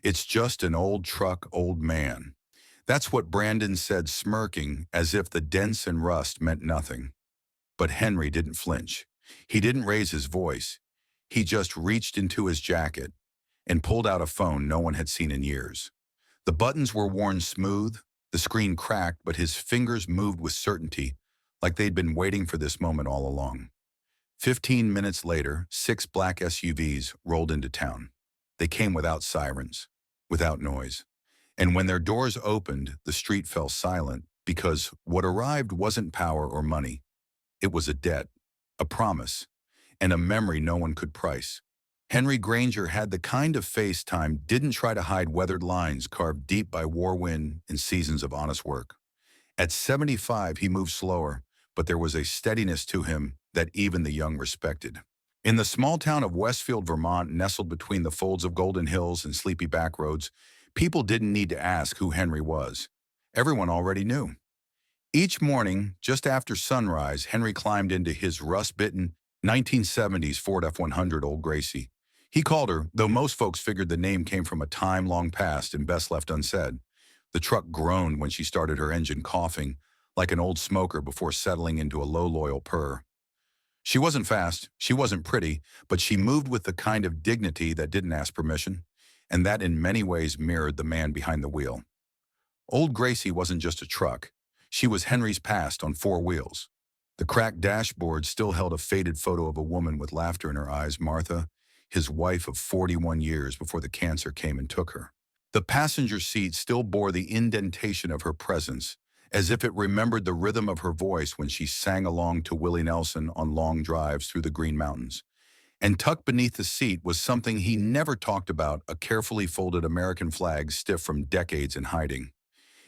It's just an old truck, old man. That's what Brandon said, smirking as if the dents and rust meant nothing. But Henry didn't flinch. He didn't raise his voice. He just reached into his jacket and pulled out a phone no one had seen in years. The buttons were worn smooth, the screen cracked, but his fingers moved with certainty, like they'd been waiting for this moment all along. 15 minutes later, 6 black SUVs rolled into town. They came without sirens, without noise. And when their doors opened, the street fell silent because what arrived wasn't power or money. It was a debt, a promise, and a memory no one could price. Henry Granger had the kind of face time didn't try to hide weathered lines carved deep by war wind and seasons of honest work. At 75, he moved slower, but there was a steadiness to him that even the young respected. In the small town of Westfield, Vermont, nestled between the folds of Golden Hills and sleepy back roads, people didn't need to ask who Henry was. Everyone already knew. Each morning, just after sunrise, Henry climbed into his rust-bitten 1970s Ford F-100 Old Gracie. He called her, though most folks figured the name came from a time long past and best left unsaid. The truck groaned when she started her engine, coughing like an old smoker before settling into a low, loyal purr. She wasn't fast, she wasn't pretty, but she moved with the kind of dignity that didn't ask permission, and that in many ways mirrored the man behind the wheel. Old Gracie wasn't just a truck. She was Henry's past on 4 wheels. The cracked dashboard still held a faded photo of a woman with laughter in her eyes, Martha, his wife of 41 years before the cancer came and took her. The passenger seat still bore the indentation of her presence, as if it remembered the rhythm of her voice when she sang along to Willie Nelson on long drives through the Green Mountains. And tucked beneath the seat was something he never talked about, a carefully folded American flag stiff from decades in hiding.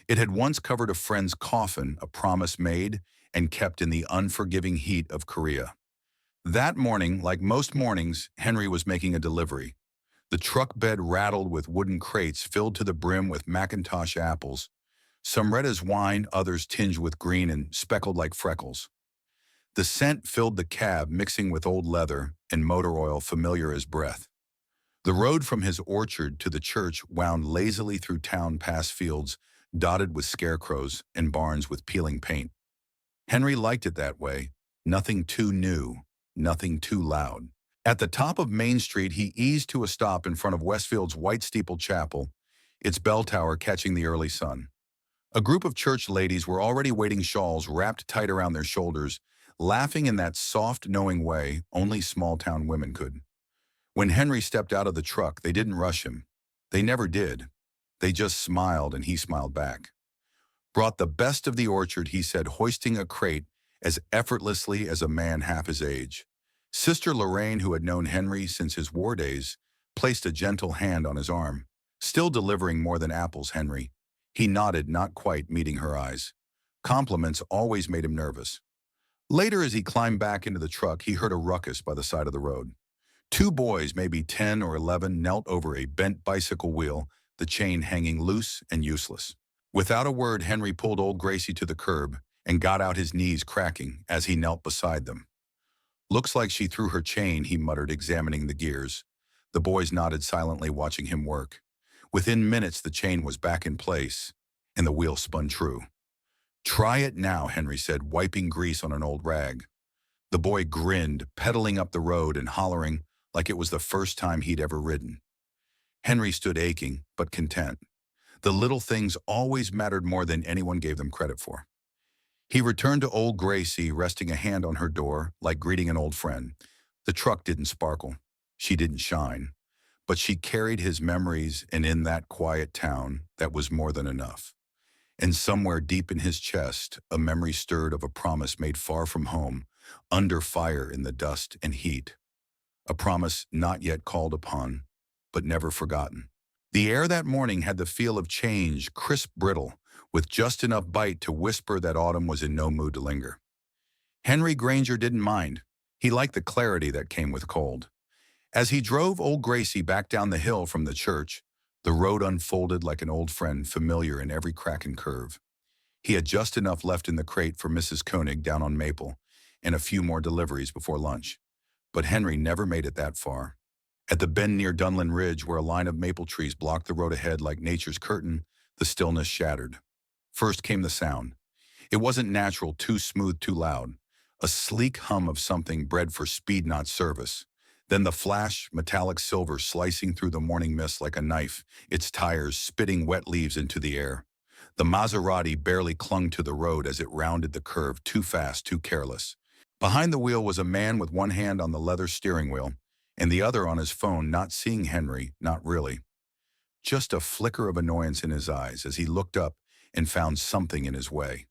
It had once covered a friend's coffin, a promise made and kept in the unforgiving heat of Korea. That morning, like most mornings, Henry was making a delivery. The truck bed rattled with wooden crates filled to the brim with Macintosh apples, some red as wine, others tinged with green and speckled like freckles. The scent filled the cab, mixing with old leather and motor oil familiar as breath. The road from his orchard to the church wound lazily through town past fields dotted with scarecrows and barns with peeling paint. Henry liked it that way, nothing too new, nothing too loud. At the top of Main Street, he eased to a stop in front of Westfield's white steepled chapel, its bell tower catching the early sun. A group of church ladies were already waiting, shawls wrapped tight around their shoulders, laughing in that soft, knowing way only small-town women could. When Henry stepped out of the truck, they didn't rush him. They never did. They just smiled, and he smiled back. "Brought the best of the orchard," he said, hoisting a crate as effortlessly as a man half his age. Sister Lorraine, who had known Henry since his war days, placed a gentle hand on his arm. "Still delivering more than apples, Henry." He nodded, not quite meeting her eyes. Compliments always made him nervous. Later, as he climbed back into the truck, he heard a ruckus by the side of the road. 2 boys, maybe 10 or 11, knelt over a bent bicycle wheel, the chain hanging loose and useless. Without a word, Henry pulled old Gracie to the curb and got out, his knees cracking as he knelt beside them. "Looks like she threw her chain," he muttered, examining the gears. The boys nodded silently, watching him work. Within minutes, the chain was back in place, and the wheel spun true. "Try it now," Henry said, wiping grease on an old rag. The boy grinned, pedaling up the road and hollering like it was the first time he'd ever ridden. Henry stood aching, but content. The little things always mattered more than anyone gave them credit for. He returned to old Gracie, resting a hand on her door, like greeting an old friend. The truck didn't sparkle. She didn't shine. But she carried his memories, and in that quiet town, that was more than enough. And somewhere deep in his chest, a memory stirred of a promise made far from home, under fire in the dust and heat. A promise not yet called upon, but never forgotten. The air that morning had the feel of change, crisp, brittle, with just enough bite to whisper that autumn was in no mood to linger. Henry Granger didn't mind. He liked the clarity that came with cold. As he drove old Gracie back down the hill from the church, the road unfolded like an old friend, familiar in every crack and curve. He had just enough left in the crate for Mrs. Koenig down on Maple, and a few more deliveries before lunch. But Henry never made it that far. At the bend near Dunlin Ridge, where a line of maple trees blocked the road ahead like nature's curtain, the stillness shattered. First came the sound. It wasn't natural, too smooth, too loud. A sleek hum of something bred for speed, not service. Then the flash, metallic silver slicing through the morning mist like a knife, its tires spitting wet leaves into the air. The Maserati barely clung to the road as it rounded the curve, too fast, too careless. Behind the wheel was a man with one hand on the leather steering wheel and the other on his phone, not seeing Henry, not really. Just a flicker of annoyance in his eyes as he looked up and found something in his way.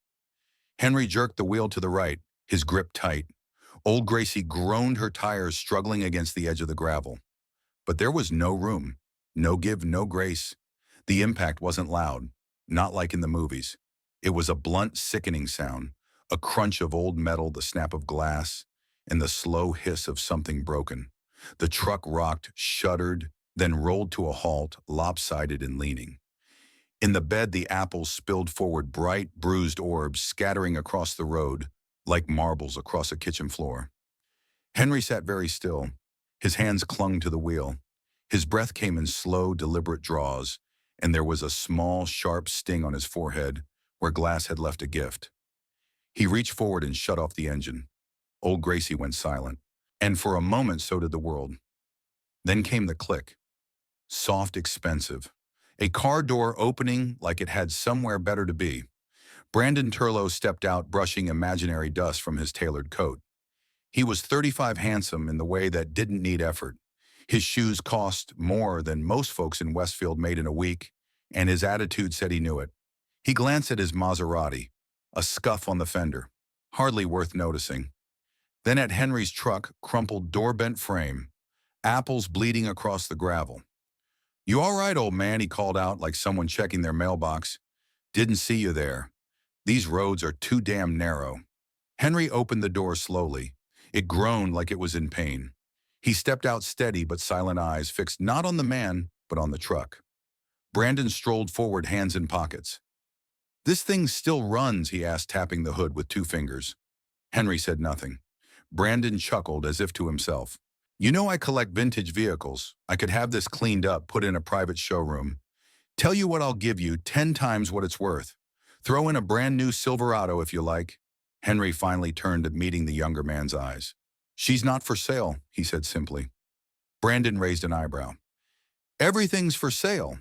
Henry jerked the wheel to the right, his grip tight. Old Gracie groaned, her tires struggling against the edge of the gravel. But there was no room, no give, no grace. The impact wasn't loud, not like in the movies. It was a blunt, sickening sound, a crunch of old metal, the snap of glass, and the slow hiss of something broken. The truck rocked, shuddered, then rolled to a halt, lopsided and leaning. In the bed, the apples spilled forward, bright, bruised orbs scattering across the road like marbles across a kitchen floor. Henry sat very still. His hands clung to the wheel. His breath came in slow, deliberate draws, and there was a small, sharp sting on his forehead where glass had left a gift. He reached forward and shut off the engine. Old Gracie went silent, and for a moment so did the world. Then came the click. Soft, expensive. A car door opening like it had somewhere better to be. Brandon Turlow stepped out, brushing imaginary dust from his tailored coat. He was 35, handsome in the way that didn't need effort. His shoes cost more than most folks in Westfield made in a week, and his attitude said he knew it. He glanced at his Maserati, a scuff on the fender, hardly worth noticing. Then at Henry's truck, crumpled door-bent frame, apples bleeding across the gravel. "You all right, old man?" he called out like someone checking their mailbox. "Didn't see you there. These roads are too damn narrow." Henry opened the door slowly. It groaned like it was in pain. He stepped out, steady but silent eyes fixed not on the man, but on the truck. Brandon strolled forward, hands in pockets. "This thing still runs?" he asked, tapping the hood with two fingers. Henry said nothing. Brandon chuckled as if to himself. "You know I collect vintage vehicles. I could have this cleaned up, put in a private showroom. Tell you what, I'll give you 10 times what it's worth. Throw in a brand new Silverado if you like." Henry finally turned, meeting the younger man's eyes. "She's not for sale," he said simply. Brandon raised an eyebrow. "Everything's for sale."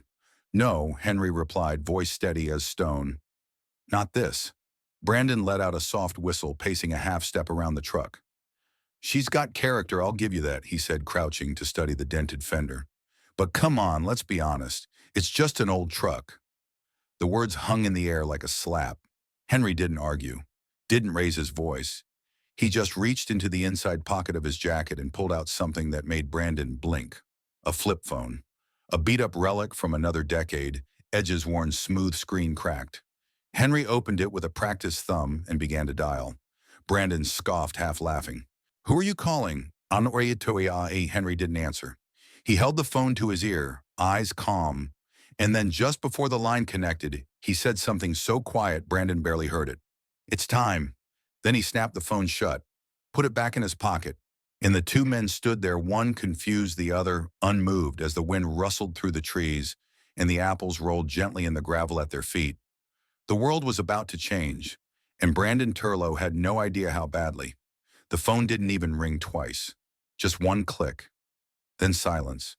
"No," Henry replied, voice steady as stone. "Not this." Brandon let out a soft whistle, pacing a half step around the truck. "She's got character, I'll give you that," he said, crouching to study the dented fender. "But come on, let's be honest. It's just an old truck." The words hung in the air like a slap. Henry didn't argue, didn't raise his voice. He just reached into the inside pocket of his jacket and pulled out something that made Brandon blink. A flip phone. A beat-up relic from another decade, edges worn, smooth, screen cracked. Henry opened it with a practiced thumb and began to dial. Brandon scoffed, half laughing. "Who are you calling?" Henry didn't answer. He held the phone to his ear, eyes calm, and then just before the line connected, he said something so quiet Brandon barely heard it. "It's time." Then he snapped the phone shut, put it back in his pocket, and the two men stood there, one confused, the other unmoved, as the wind rustled through the trees and the apples rolled gently in the gravel at their feet. The world was about to change, and Brandon Turlow had no idea how badly. The phone didn't even ring twice. Just one click. Then silence.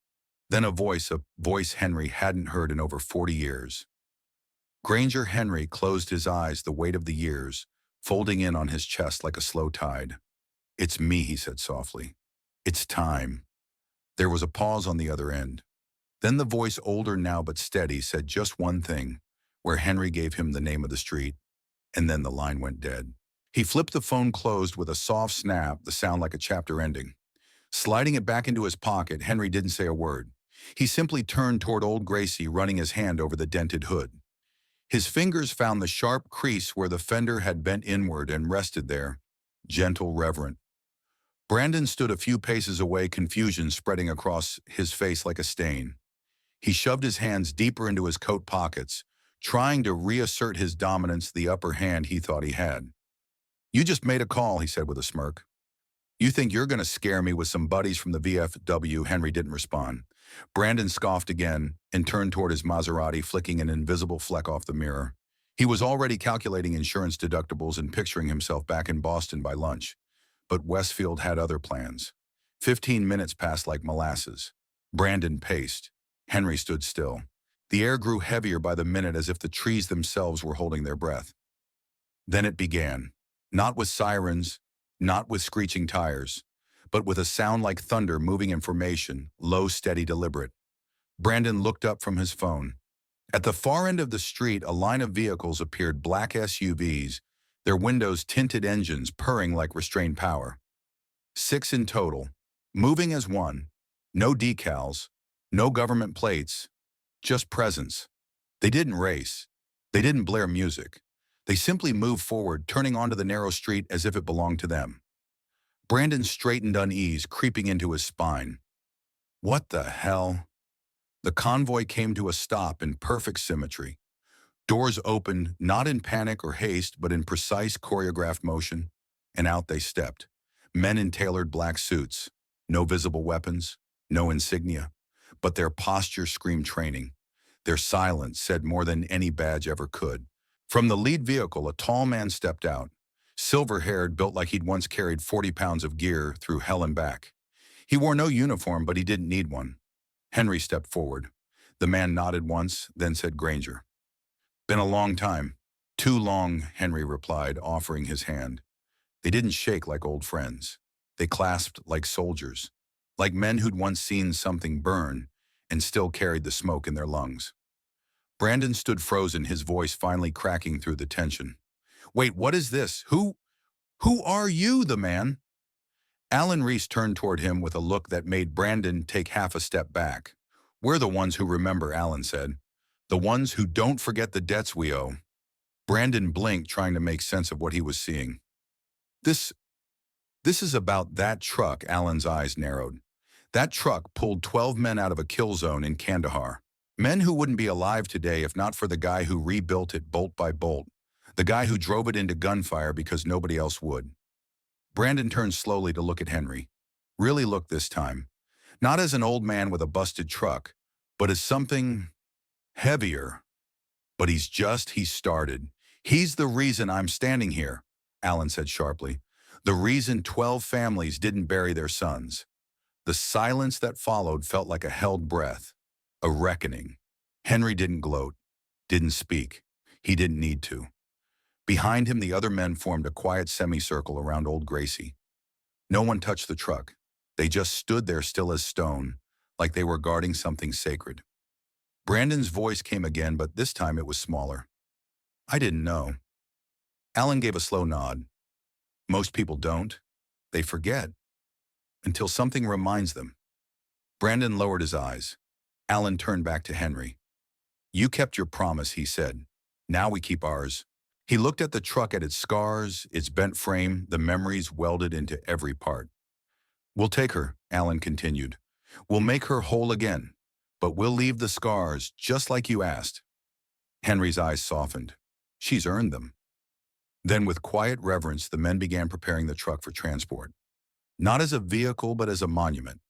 Then a voice Henry hadn't heard in over 40 years. Granger. Henry closed his eyes, the weight of the years folding in on his chest like a slow tide. "It's me," he said softly. "It's time." There was a pause on the other end. Then the voice, older now but steady, said just one thing, where Henry gave him the name of the street, and then the line went dead. He flipped the phone closed with a soft snap, the sound like a chapter ending. Sliding it back into his pocket, Henry didn't say a word. He simply turned toward old Gracie, running his hand over the dented hood. His fingers found the sharp crease where the fender had bent inward and rested there, gentle, reverent. Brandon stood a few paces away, confusion spreading across his face like a stain. He shoved his hands deeper into his coat pockets, trying to reassert his dominance, the upper hand he thought he had. "You just made a call," he said with a smirk. You think you're going to scare me with some buddies from the VFW? Henry didn't respond. Brandon scoffed again and turned toward his Maserati, flicking an invisible fleck off the mirror. He was already calculating insurance deductibles and picturing himself back in Boston by lunch. But Westfield had other plans. 15 minutes passed like molasses. Brandon paced. Henry stood still. The air grew heavier by the minute as if the trees themselves were holding their breath. Then it began. Not with sirens, not with screeching tires, but with a sound like thunder moving in formation, low, steady, deliberate. Brandon looked up from his phone. At the far end of the street, a line of vehicles appeared, black SUVs, their windows tinted, engines purring like restrained power. 6 in total, moving as one. No decals, no government plates, just presence. They didn't race. They didn't blare music. They simply moved forward, turning onto the narrow street as if it belonged to them. Brandon straightened, unease creeping into his spine. What the hell? The convoy came to a stop in perfect symmetry. Doors opened, not in panic or haste, but in precise choreographed motion, and out they stepped. Men in tailored black suits. No visible weapons, no insignia, but their posture screamed training. Their silence said more than any badge ever could. From the lead vehicle, a tall man stepped out. Silver-haired, built like he'd once carried 40 pounds of gear through hell and back. He wore no uniform, but he didn't need one. Henry stepped forward. The man nodded once, then said, "Granger." "Been a long time." "Too long," Henry replied, offering his hand. They didn't shake like old friends. They clasped like soldiers, like men who'd once seen something burn and still carried the smoke in their lungs. Brandon stood frozen, his voice finally cracking through the tension. "Wait, what is this? Who are you?" the man. Alan Reese turned toward him with a look that made Brandon take half a step back. "We're the ones who remember," Alan said. "The ones who don't forget the debts we owe." Brandon blinked, trying to make sense of what he was seeing. This is about that truck." Alan's eyes narrowed. "That truck pulled 12 men out of a kill zone in Kandahar. Men who wouldn't be alive today if not for the guy who rebuilt it bolt by bolt. The guy who drove it into gunfire because nobody else would." Brandon turned slowly to look at Henry. Really looked this time. Not as an old man with a busted truck, but as something heavier. "But he started. He's the reason I'm standing here," Alan said sharply. "The reason 12 families didn't bury their sons." The silence that followed felt like a held breath, a reckoning. Henry didn't gloat, didn't speak. He didn't need to. Behind him, the other men formed a quiet semicircle around old Gracie. No one touched the truck. They just stood there still as stone, like they were guarding something sacred. Brandon's voice came again, but this time it was smaller. "I didn't know." Alan gave a slow nod. "Most people don't. They forget. Until something reminds them." Brandon lowered his eyes. Alan turned back to Henry. "You kept your promise," he said. "Now we keep ours." He looked at the truck, at its scars, its bent frame, the memories welded into every part. "We'll take her," Alan continued. "We'll make her whole again. But we'll leave the scars, just like you asked." Henry's eyes softened. "She's earned them." Then with quiet reverence, the men began preparing the truck for transport. Not as a vehicle, but as a monument.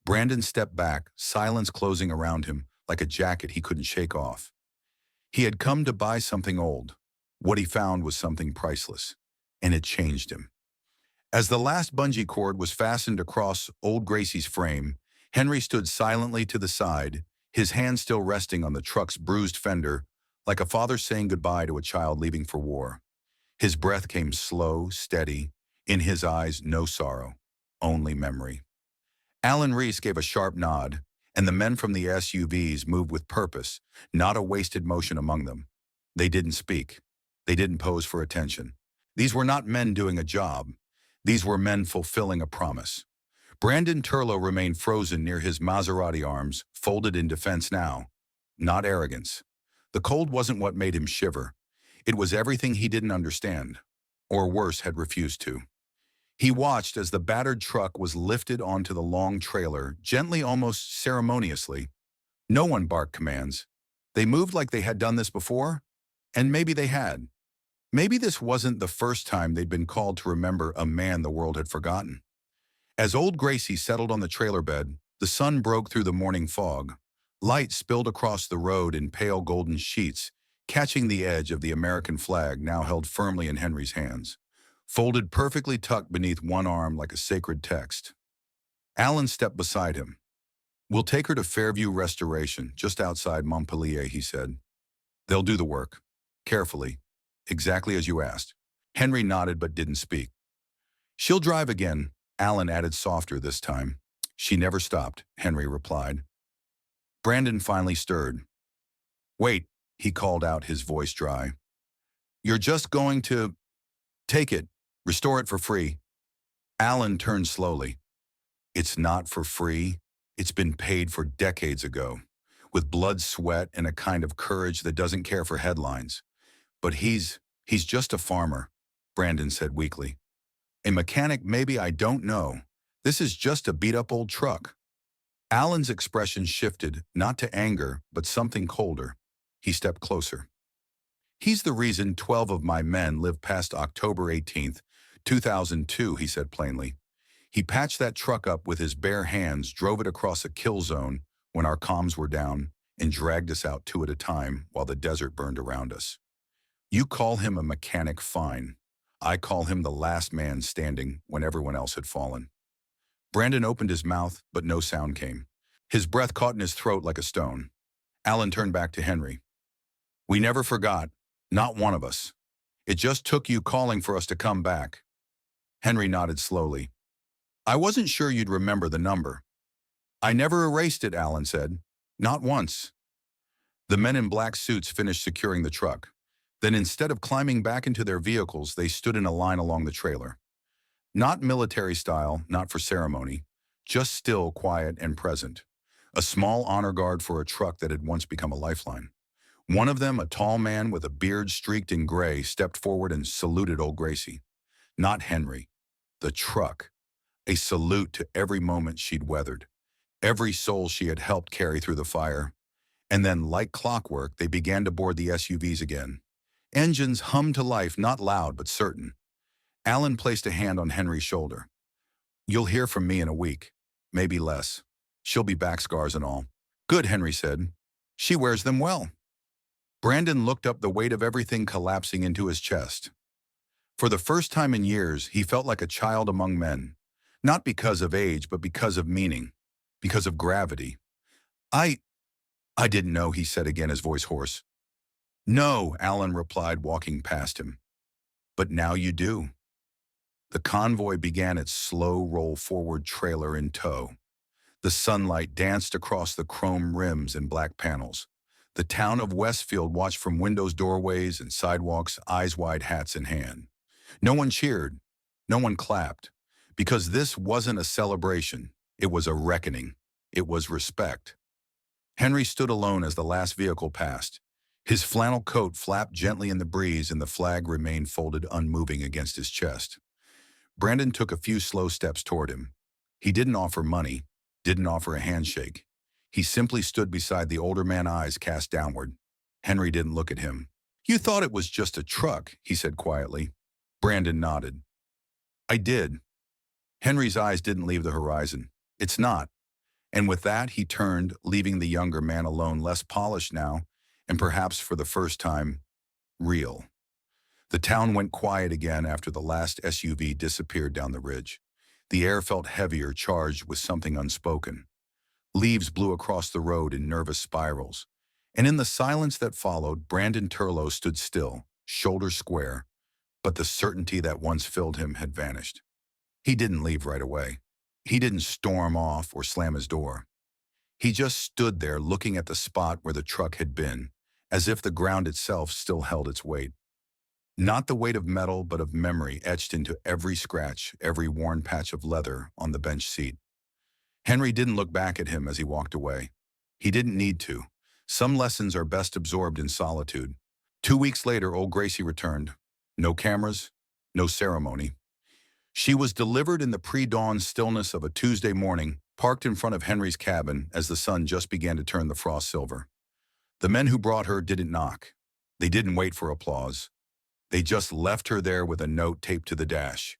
Brandon stepped back, silence closing around him like a jacket he couldn't shake off. He had come to buy something old. What he found was something priceless, and it changed him. As the last bungee cord was fastened across old Gracie's frame, Henry stood silently to the side, his hand still resting on the truck's bruised fender, like a father saying goodbye to a child leaving for war. His breath came slow, steady. In his eyes, no sorrow, only memory. Alan Reese gave a sharp nod, and the men from the SUVs moved with purpose, not a wasted motion among them. They didn't speak. They didn't pose for attention. These were not men doing a job. These were men fulfilling a promise. Brandon Turlow remained frozen near his Maserati, arms folded in defense now. Not arrogance. The cold wasn't what made him shiver. It was everything he didn't understand, or worse, had refused to. He watched as the battered truck was lifted onto the long trailer, gently, almost ceremoniously. No one barked commands. They moved like they had done this before, and maybe they had. Maybe this wasn't the first time they'd been called to remember a man the world had forgotten. As old Gracie settled on the trailer bed, the sun broke through the morning fog. Light spilled across the road in pale golden sheets, catching the edge of the American flag now held firmly in Henry's hands, folded perfectly tucked beneath one arm like a sacred text. Alan stepped beside him. "We'll take her to Fairview Restoration, just outside Montpelier," he said. "They'll do the work. Carefully. Exactly as you asked." Henry nodded but didn't speak. "She'll drive again," Alan added softer this time. "She never stopped," Henry replied. Brandon finally stirred. "Wait," he called out, his voice dry. "You're just going to take it, restore it for free." Alan turned slowly. "It's not for free. It's been paid for decades ago, with blood, sweat, and a kind of courage that doesn't care for headlines. But he's just a farmer," Brandon said weakly. "A mechanic maybe, I don't know. This is just a beat-up old truck." Alan's expression shifted, not to anger, but something colder. He stepped closer. "He's the reason 12 of my men lived past October 18th, 2002, he said plainly. "He patched that truck up with his bare hands, drove it across a kill zone when our comms were down, and dragged us out two at a time while the desert burned around us. You call him a mechanic, fine. I call him the last man standing when everyone else had fallen." Brandon opened his mouth, but no sound came. His breath caught in his throat like a stone. Alan turned back to Henry. "We never forgot. Not one of us. It just took you calling for us to come back." Henry nodded slowly. "I wasn't sure you'd remember the number." "I never erased it," Alan said. "Not once." The men in black suits finished securing the truck. Then instead of climbing back into their vehicles, they stood in a line along the trailer. Not military style, not for ceremony, just still, quiet, and present. A small honor guard for a truck that had once become a lifeline. One of them, a tall man with a beard streaked in gray, stepped forward and saluted old Gracie. Not Henry. The truck. A salute to every moment she'd weathered, every soul she had helped carry through the fire. And then, like clockwork, they began to board the SUVs again. Engines hummed to life, not loud but certain. Alan placed a hand on Henry's shoulder. "You'll hear from me in a week. Maybe less. She'll be back, scars and all." "Good," Henry said. "She wears them well." Brandon looked up, the weight of everything collapsing into his chest. For the first time in years, he felt like a child among men. Not because of age, but because of meaning. Because of gravity. I didn't know," he said again, his voice hoarse. "No," Alan replied, walking past him. "But now you do." The convoy began its slow roll forward, trailer in tow. The sunlight danced across the chrome rims and black panels. The town of Westfield watched from windows, doorways, and sidewalks, eyes wide, hats in hand. No one cheered. No one clapped. Because this wasn't a celebration. It was a reckoning. It was respect. Henry stood alone as the last vehicle passed. His flannel coat flapped gently in the breeze, and the flag remained folded unmoving against his chest. Brandon took a few slow steps toward him. He didn't offer money, didn't offer a handshake. He simply stood beside the older man, eyes cast downward. Henry didn't look at him. "You thought it was just a truck," he said quietly. Brandon nodded. "I did." Henry's eyes didn't leave the horizon. "It's not." And with that, he turned, leaving the younger man alone, less polished now, and perhaps for the first time, real. The town went quiet again after the last SUV disappeared down the ridge. The air felt heavier, charged with something unspoken. Leaves blew across the road in nervous spirals. And in the silence that followed, Brandon Turlow stood still, shoulders square, but the certainty that once filled him had vanished. He didn't leave right away. He didn't storm off or slam his door. He just stood there looking at the spot where the truck had been, as if the ground itself still held its weight. Not the weight of metal, but of memory etched into every scratch, every worn patch of leather on the bench seat. Henry didn't look back at him as he walked away. He didn't need to. Some lessons are best absorbed in solitude. 2 weeks later, old Gracie returned. No cameras, no ceremony. She was delivered in the pre-dawn stillness of a Tuesday morning, parked in front of Henry's cabin as the sun just began to turn the frost silver. The men who brought her didn't knock. They didn't wait for applause. They just left her there with a note taped to the dash.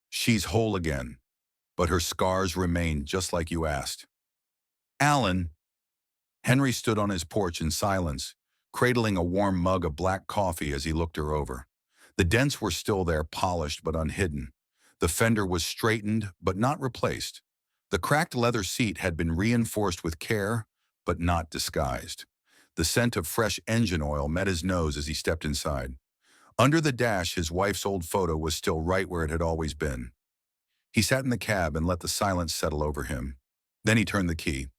"She's whole again." but her scars remained just like you asked. Alan, Henry stood on his porch in silence, cradling a warm mug of black coffee as he looked her over. The dents were still there, polished but unhidden. The fender was straightened but not replaced. The cracked leather seat had been reinforced with care, but not disguised. The scent of fresh engine oil met his nose as he stepped inside. Under the dash, his wife's old photo was still right where it had always been. He sat in the cab and let the silence settle over him. Then he turned the key.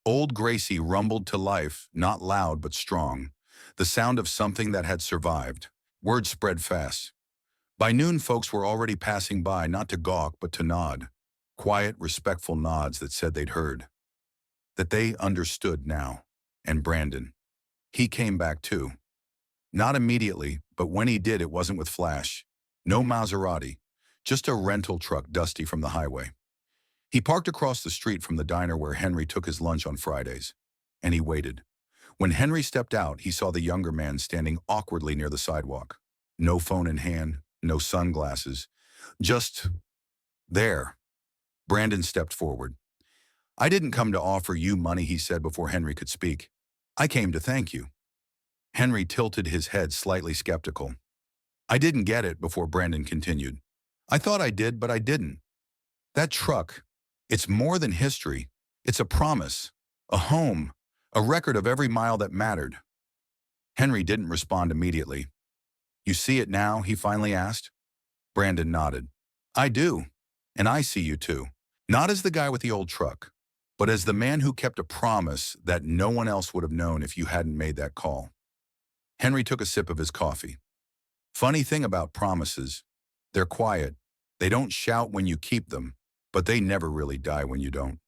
Old Gracie rumbled to life, not loud but strong, the sound of something that had survived. Word spread fast. By noon, folks were already passing by, not to gawk but to nod. Quiet, respectful nods that said they'd heard. That they understood now. And Brandon. He came back too. Not immediately, but when he did, it wasn't with flash. No Maserati, just a rental truck dusty from the highway. He parked across the street from the diner where Henry took his lunch on Fridays, and he waited. When Henry stepped out, he saw the younger man standing awkwardly near the sidewalk. No phone in hand, no sunglasses, just there. Brandon stepped forward. "I didn't come to offer you money," he said before Henry could speak. "I came to thank you." Henry tilted his head, slightly skeptical. "I didn't get it," before Brandon continued. "I thought I did, but I didn't. That truck, it's more than history. It's a promise, a home, a record of every mile that mattered." Henry didn't respond immediately. "You see it now?" he finally asked. Brandon nodded. "I do, and I see you too. Not as the guy with the old truck, but as the man who kept a promise that no one else would have known if you hadn't made that call." Henry took a sip of his coffee. "Funny thing about promises, they're quiet. They don't shout when you keep them, but they never really die when you don't."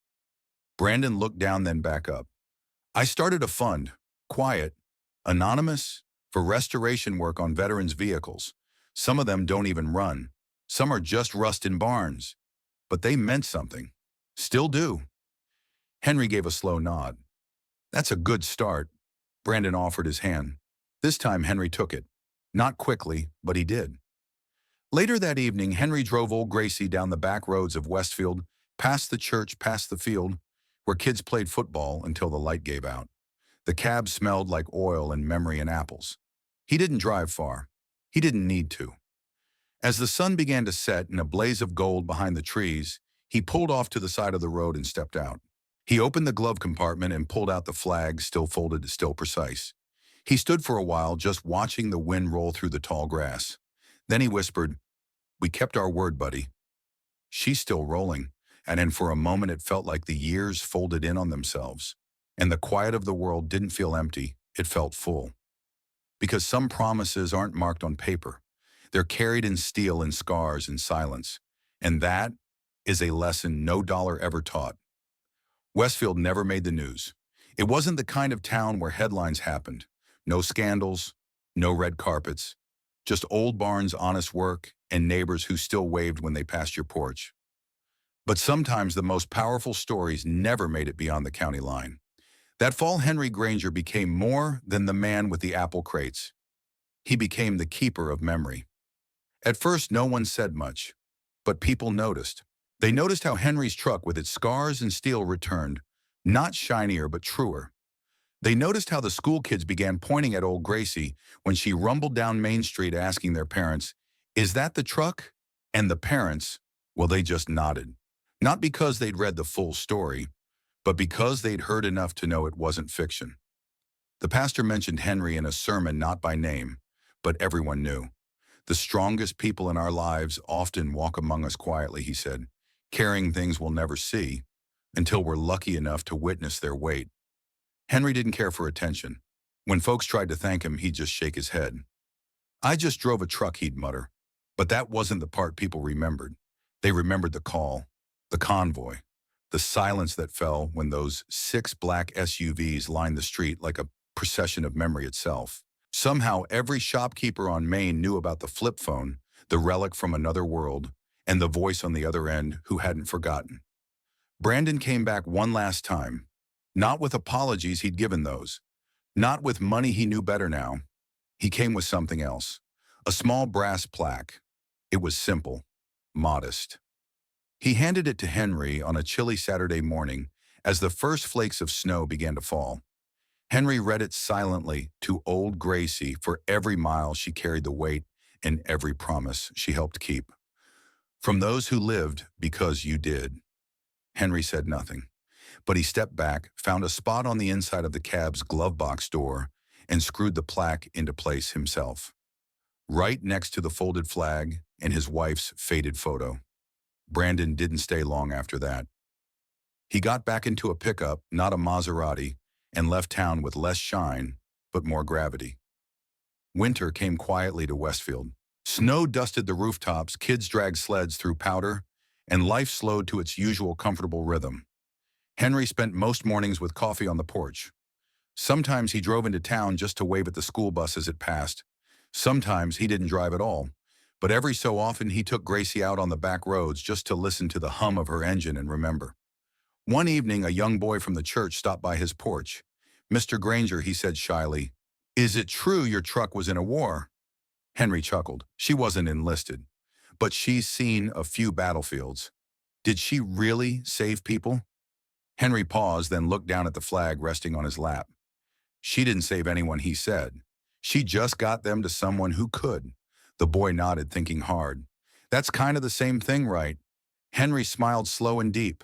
Brandon looked down, then back up. "I started a fund, quiet, anonymous, for restoration work on veterans' vehicles. Some of them don't even run. Some are just rust in barns. But they meant something. Still do." Henry gave a slow nod. "That's a good start." Brandon offered his hand. This time Henry took it. Not quickly, but he did. Later that evening, Henry drove old Gracie down the back roads of Westfield, past the church, past the field, where kids played football until the light gave out. The cab smelled like oil and memory and apples. He didn't drive far. He didn't need to. As the sun began to set in a blaze of gold behind the trees, he pulled off to the side of the road and stepped out. He opened the glove compartment and pulled out the flag, still folded, still precise. He stood for a while, just watching the wind roll through the tall grass. Then he whispered, "We kept our word, buddy." She's still rolling, and then for a moment it felt like the years folded in on themselves, and the quiet of the world didn't feel empty, it felt full. Because some promises aren't marked on paper. They're carried in steel and scars and silence, and that is a lesson no dollar ever taught. Westfield never made the news. It wasn't the kind of town where headlines happened. No scandals, no red carpets, just old barns, honest work, and neighbors who still waved when they passed your porch. But sometimes the most powerful stories never made it beyond the county line. That fall, Henry Granger became more than the man with the apple crates. He became the keeper of memory. At first, no one said much, but people noticed. They noticed how Henry's truck with its scars and steel returned, not shinier but truer. They noticed how the school kids began pointing at old Gracie when she rumbled down Main Street asking their parents, "Is that the truck?" And the parents, well, they just nodded. Not because they'd read the full story, but because they'd heard enough to know it wasn't fiction. The pastor mentioned Henry in a sermon not by name, but everyone knew. "The strongest people in our lives often walk among us quietly," he said, "carrying things we'll never see until we're lucky enough to witness their weight." Henry didn't care for attention. When folks tried to thank him, he'd just shake his head. "I just drove a truck," he'd mutter. But that wasn't the part people remembered. They remembered the call, the convoy, the silence that fell when those 6 black SUVs lined the street like a procession of memory itself. Somehow, every shopkeeper on Main knew about the flip phone, the relic from another world, and the voice on the other end who hadn't forgotten. Brandon came back one last time. Not with apologies, he'd given those. Not with money, he knew better now. He came with something else. A small brass plaque. It was simple, modest. He handed it to Henry on a chilly Saturday morning as the first flakes of snow began to fall. Henry read it silently to old Gracie for every mile she carried the weight and every promise she helped keep. From those who lived because you did. Henry said nothing, but he stepped back, found a spot on the inside of the cab's glove box door, and screwed the plaque into place himself, right next to the folded flag and his wife's faded photo. Brandon didn't stay long after that. He got back into a pickup, not a Maserati, and left town with less shine, but more gravity. Winter came quietly to Westfield. Snow dusted the rooftops, kids dragged sleds through powder, and life slowed to its usual comfortable rhythm. Henry spent most mornings with coffee on the porch. Sometimes he drove into town just to wave at the school bus as it passed. Sometimes he didn't drive at all, but every so often he took Gracie out on the back roads just to listen to the hum of her engine and remember. One evening, a young boy from the church stopped by his porch. "Mr. Granger," he said shyly, "is it true your truck was in a war?" Henry chuckled. She wasn't enlisted, but she's seen a few battlefields. Did she really save people? Henry paused, then looked down at the flag resting on his lap. She didn't save anyone, he said. She just got them to someone who could. The boy nodded, thinking hard. That's kind of the same thing, right? Henry smiled slow and deep.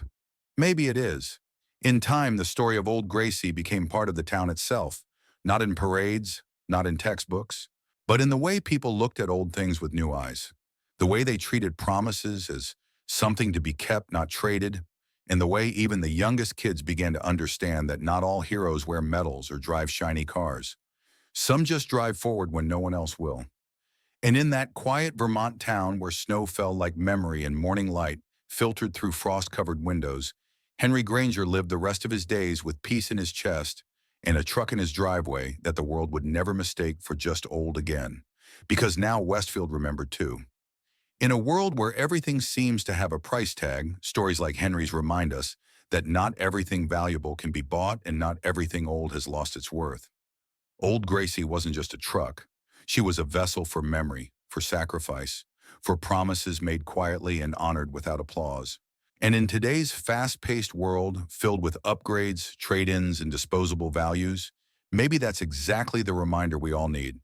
Maybe it is. In time, the story of old Gracie became part of the town itself, not in parades, not in textbooks, but in the way people looked at old things with new eyes, the way they treated promises as something to be kept, not traded, and the way even the youngest kids began to understand that not all heroes wear medals or drive shiny cars. Some just drive forward when no one else will. And in that quiet Vermont town where snow fell like memory and morning light filtered through frost-covered windows, Henry Granger lived the rest of his days with peace in his chest and a truck in his driveway that the world would never mistake for just old again, because now Westfield remembered too. In a world where everything seems to have a price tag, stories like Henry's remind us that not everything valuable can be bought and not everything old has lost its worth. Old Gracie wasn't just a truck. She was a vessel for memory, for sacrifice, for promises made quietly and honored without applause. And in today's fast-paced world, filled with upgrades, trade-ins, and disposable values, maybe that's exactly the reminder we all need.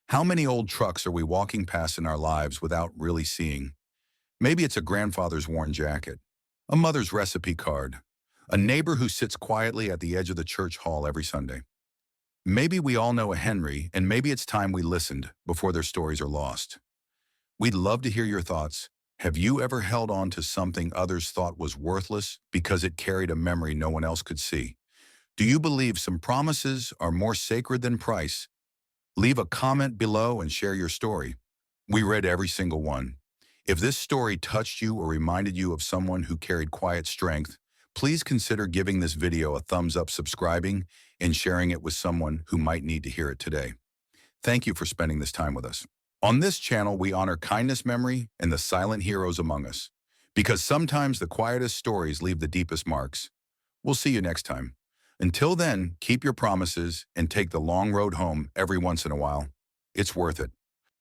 How many old trucks are we walking past in our lives without really seeing? Maybe it's a grandfather's worn jacket, a mother's recipe card, a neighbor who sits quietly at the edge of the church hall every Sunday. Maybe we all know a Henry, and maybe it's time we listened before their stories are lost. We'd love to hear your thoughts. Have you ever held on to something others thought was worthless because it carried a memory no one else could see? Do you believe some promises are more sacred than price? Leave a comment below and share your story. We read every single one. If this story touched you or reminded you of someone who carried quiet strength, please consider giving this video a thumbs up, subscribing, and sharing it with someone who might need to hear it today. Thank you for spending this time with us. On this channel, we honor kindness, memory, and the silent heroes among us, because sometimes the quietest stories leave the deepest marks. We'll see you next time. Until then, keep your promises and take the long road home every once in a while. It's worth it.